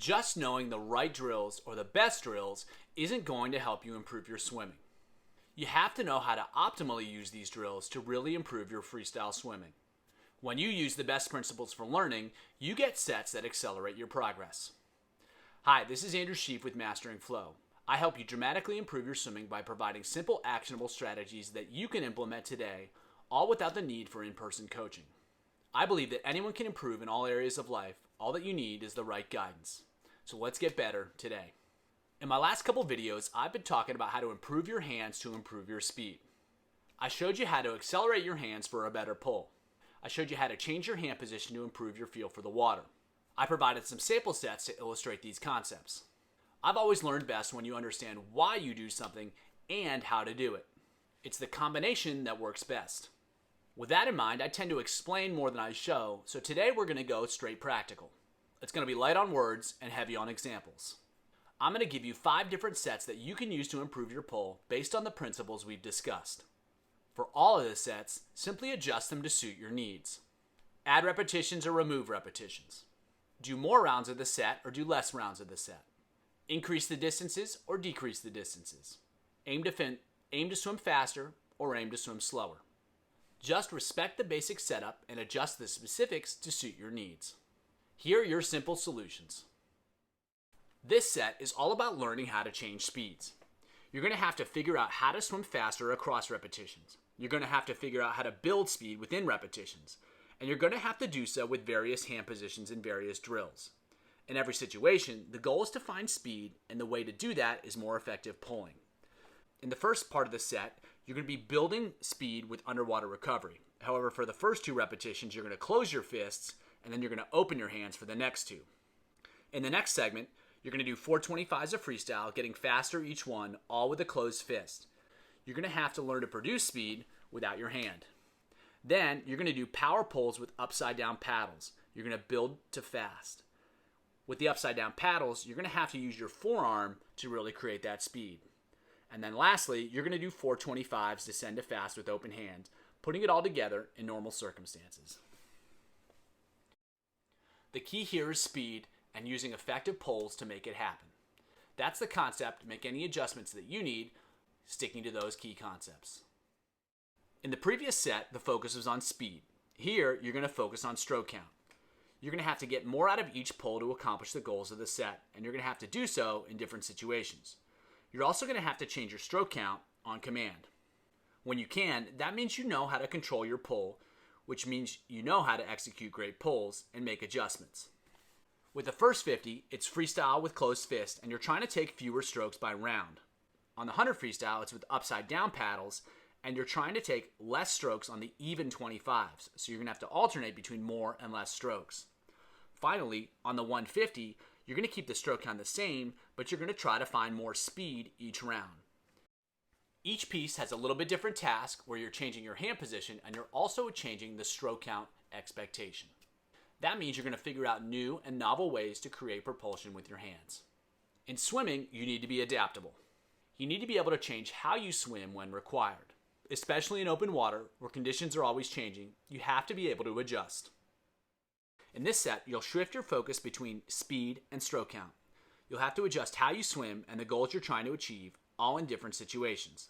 Just knowing the right drills or the best drills isn't going to help you improve your swimming. You have to know how to optimally use these drills to really improve your freestyle swimming. When you use the best principles for learning, you get sets that accelerate your progress. Hi, this is Andrew Sheaf with Mastering Flow. I help you dramatically improve your swimming by providing simple, actionable strategies that you can implement today, all without the need for in-person coaching. I believe that anyone can improve in all areas of life. All that you need is the right guidance. So let's get better today. In my last couple videos, I've been talking about how to improve your hands to improve your speed. I showed you how to accelerate your hands for a better pull. I showed you how to change your hand position to improve your feel for the water. I provided some sample sets to illustrate these concepts. I've always learned best when you understand why you do something and how to do it. It's the combination that works best. With that in mind, I tend to explain more than I show, so today we're going to go straight practical. It's going to be light on words and heavy on examples. I'm going to give you 5 different sets that you can use to improve your pull based on the principles we've discussed. For all of the sets, simply adjust them to suit your needs. Add repetitions or remove repetitions. Do more rounds of the set or do less rounds of the set. Increase the distances or decrease the distances. Aim to swim faster or aim to swim slower. Just respect the basic setup and adjust the specifics to suit your needs. Here are your simple solutions. This set is all about learning how to change speeds. You're going to have to figure out how to swim faster across repetitions. You're going to have to figure out how to build speed within repetitions. And you're going to have to do so with various hand positions and various drills. In every situation, the goal is to find speed, and the way to do that is more effective pulling. In the first part of the set, you're going to be building speed with underwater recovery. However, for the first 2 repetitions, you're going to close your fists, and then you're going to open your hands for the next 2. In the next segment, you're going to do 425s of freestyle, getting faster each one, all with a closed fist. You're going to have to learn to produce speed without your hand. Then, you're going to do power pulls with upside down paddles. You're going to build to fast. With the upside down paddles, you're going to have to use your forearm to really create that speed. And then lastly, you're going to do 425s descend to fast with open hand, putting it all together in normal circumstances. The key here is speed and using effective pulls to make it happen. That's the concept. Make any adjustments that you need, sticking to those key concepts. In the previous set, the focus was on speed. Here, you're going to focus on stroke count. You're going to have to get more out of each pull to accomplish the goals of the set, and you're going to have to do so in different situations. You're also going to have to change your stroke count on command. When you can, that means you know how to control your pull, which means you know how to execute great pulls and make adjustments. With the first 50, it's freestyle with closed fist, and you're trying to take fewer strokes by round. On the 100 freestyle, it's with upside down paddles, and you're trying to take less strokes on the even 25s, so you're going to have to alternate between more and less strokes. Finally, on the 150, you're going to keep the stroke count the same, but you're going to try to find more speed each round. Each piece has a little bit different task where you're changing your hand position and you're also changing the stroke count expectation. That means you're going to figure out new and novel ways to create propulsion with your hands. In swimming, you need to be adaptable. You need to be able to change how you swim when required. Especially in open water, where conditions are always changing, you have to be able to adjust. In this set, you'll shift your focus between speed and stroke count. You'll have to adjust how you swim and the goals you're trying to achieve, all in different situations.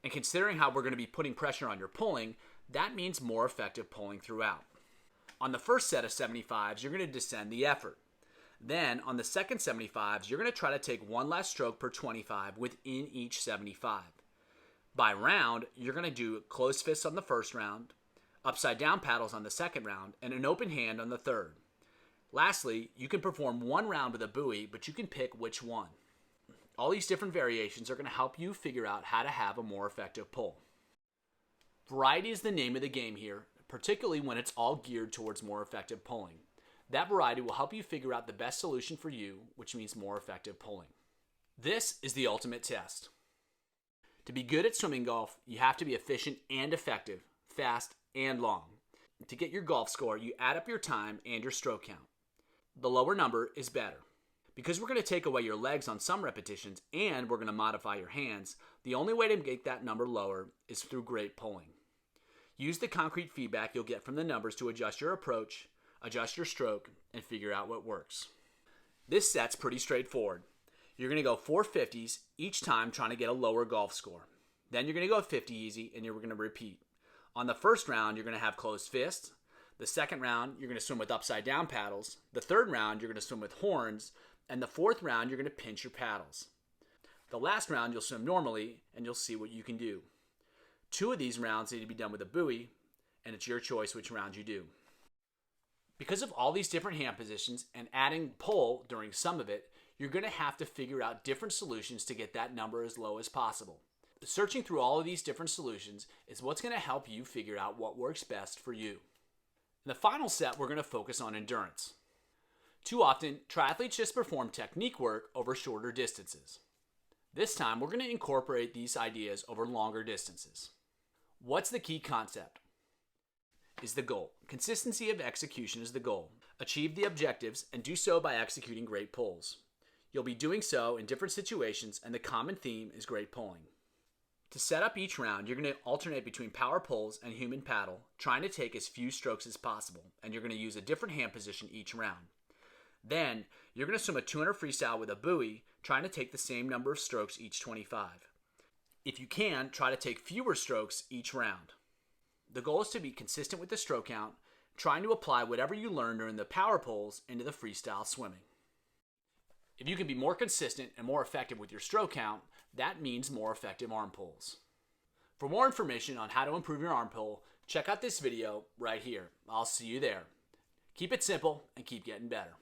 And considering how we're going to be putting pressure on your pulling, that means more effective pulling throughout. On the first set of 75s, you're going to descend the effort. Then, on the second 75s, you're going to try to take one less stroke per 25 within each 75. By round, you're going to do closed fists on the first round, upside down paddles on the second round, and an open hand on the third. Lastly, you can perform one round with a buoy, but you can pick which one. All these different variations are going to help you figure out how to have a more effective pull. Variety is the name of the game here, particularly when it's all geared towards more effective pulling. That variety will help you figure out the best solution for you, which means more effective pulling. This is the ultimate test. To be good at swimming golf, you have to be efficient and effective, fast and long. To get your golf score, you add up your time and your stroke count. The lower number is better. Because we're going to take away your legs on some repetitions and we're going to modify your hands, the only way to make that number lower is through great pulling. Use the concrete feedback you'll get from the numbers to adjust your approach, adjust your stroke, and figure out what works. This set's pretty straightforward. You're going to go 450s each time trying to get a lower golf score. Then you're going to go 50 easy and you're going to repeat. On the first round, you're going to have closed fists. The second round, you're going to swim with upside down paddles. The third round, you're going to swim with horns. And the fourth round, you're going to pinch your paddles. The last round, you'll swim normally and you'll see what you can do. 2 of these rounds need to be done with a buoy, and it's your choice which round you do. Because of all these different hand positions and adding pull during some of it, you're going to have to figure out different solutions to get that number as low as possible. Searching through all of these different solutions is what's going to help you figure out what works best for you. In the final set, we're going to focus on endurance. Too often, triathletes just perform technique work over shorter distances. This time, we're going to incorporate these ideas over longer distances. What's the key concept? Is the goal. Consistency of execution is the goal. Achieve the objectives and do so by executing great pulls. You'll be doing so in different situations, and the common theme is great pulling. To set up each round, you're going to alternate between power pulls and human paddle, trying to take as few strokes as possible, and you're going to use a different hand position each round. Then, you're going to swim a 200 freestyle with a buoy, trying to take the same number of strokes each 25. If you can, try to take fewer strokes each round. The goal is to be consistent with the stroke count, trying to apply whatever you learned during the power pulls into the freestyle swimming. If you can be more consistent and more effective with your stroke count, that means more effective arm pulls. For more information on how to improve your arm pull, check out this video right here. I'll see you there. Keep it simple and keep getting better.